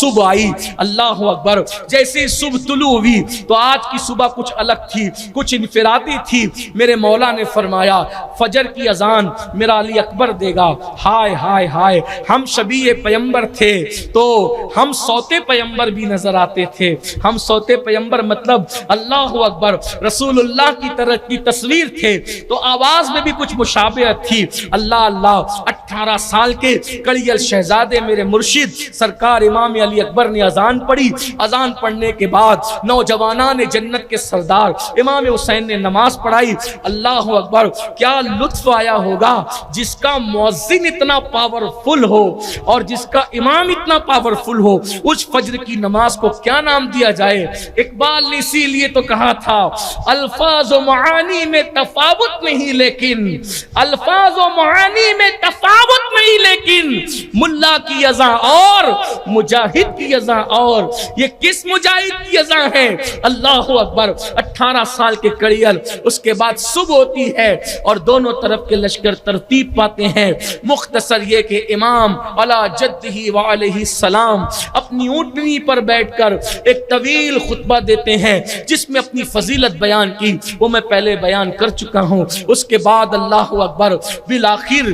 صبح آئی، اللہ اکبر، جیسے صبح طلوع ہوئی تو آج کی صبح کچھ الگ تھی، کچھ انفرادی تھی۔ میرے مولا نے فرمایا فجر کی اذان میرا علی اکبر دے گا۔ ہائے ہائے ہائے، ہم شبیہ پیمبر تھے تو ہم سوتے پیمبر بھی نظر آتے تھے۔ ہم سوتے پیمبر مطلب اللہ اکبر رسول اللہ کی طرح کی تصویر تھے تو آواز میں بھی کچھ مشابہت تھی۔ اللہ اللہ، 18 سال کے کڑیل شہزادے میرے مرشد سرکار امام علی اکبر نے اذان پڑھی۔ اذان پڑھنے کے بعد نوجوانان جنت کے سردار امام حسین نے نماز پڑھائی۔ اللہ اکبر، کیا لطف آیا ہوگا جس کا مؤذن اتنا پاورفل ہو اور جس کا امام اتنا پاورفل ہو، اس فجر کی نماز کو کیا نام دیا جائے؟ اقبال نے اسی لیے تو کہا تھا الفاظ و معانی میں تفاوت نہیں لیکن، الفاظ و معانی میں تفاوت نہیں لیکن ملا کی اذان اور مجاہد کی اذان اور۔ یہ کس مجاہد کی اذان ہے؟ اللہ اکبر، 18 سال کے کڑیل، اس کے بعد صبح ہوتی ہے اور دونوں طرف کے لشکر ترتیب پاتے ہیں۔ مختصر یہ کہ امام علی جدہ وعلیہ السلام اپنی اونٹنی پر بیٹھ کر ایک طویل خطبہ دیتے ہیں جس میں اپنی فضیلت بیان کی، وہ میں پہلے بیان کر چکا ہوں۔ اس کے بعد اللہ اکبر بالآخر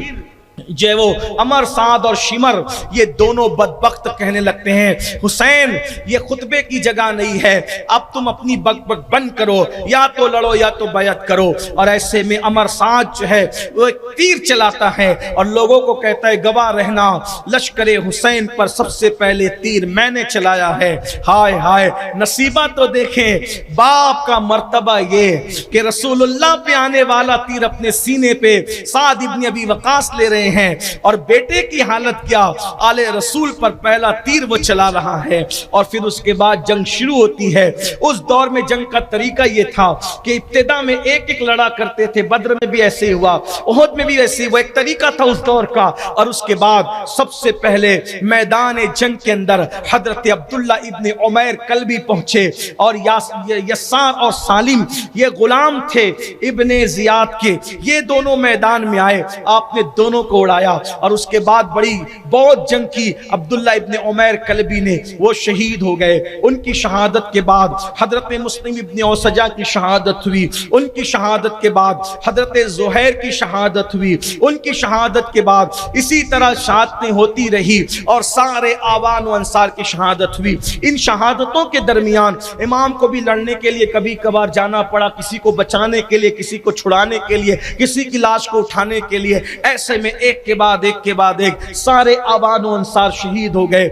جو وہ عمر سعد اور شمر یہ دونوں بدبخت کہنے لگتے ہیں حسین یہ خطبے کی جگہ نہیں ہے، اب تم اپنی بک بک بند کرو، یا تو لڑو یا تو بیعت کرو۔ اور ایسے میں عمر سعد جو ہے وہ ایک تیر چلاتا ہے اور لوگوں کو کہتا ہے گواہ رہنا لشکر حسین پر سب سے پہلے تیر میں نے چلایا ہے۔ ہائے ہائے، نصیبہ تو دیکھیں باپ کا مرتبہ یہ کہ رسول اللہ پہ آنے والا تیر اپنے سینے پہ سعد ابن ابی وقاص لے رہے ہیں اور بیٹے کی حالت کیا، آل رسول پر پہلا تیر وہ چلا رہا ہے۔ اور پھر اس کے بعد جنگ شروع ہوتی ہے۔ اس دور میں جنگ کا طریقہ یہ تھا کہ ابتدا میں ایک ایک لڑا کرتے تھے، بدر میں بھی ایسے ہوا، احد میں بھی ایسے ہوا، ایک طریقہ تھا اس دور کا۔ اور اس کے بعد سب سے پہلے میدان جنگ کے اندر حضرت عبداللہ ابن عمیر کلبی پہنچے اور یسار اور سالم یہ غلام تھے ابن زیاد کے، یہ دونوں میدان میں آئے، آپ نے دونوں کو اڑایا اور اس کے بعد بڑی بہت جنگ کی۔ عبداللہ ابن عمیر کلبی نے وہ شہید ہو گئے۔ ان کی شہادت کے بعد حضرت مسلم ابن اوسجہ کی شہادت ہوئی، ان کی شہادت کے بعد حضرت زہیر کی شہادت ہوئی، ان کی شہادت کے بعد اسی طرح شہادتیں ہوتی رہی اور سارے آوان و انصار کی شہادت ہوئی۔ ان شہادتوں کے درمیان امام کو بھی لڑنے کے لیے کبھی کبھار جانا پڑا، کسی کو بچانے کے لیے، کسی کو چھڑانے کے لیے، کسی کی لاش کو اٹھانے کے لیے۔ ایسے میں ایک کے بعد ایک کے بعد ایک سارے آوان و انصار شہید ہو گئے۔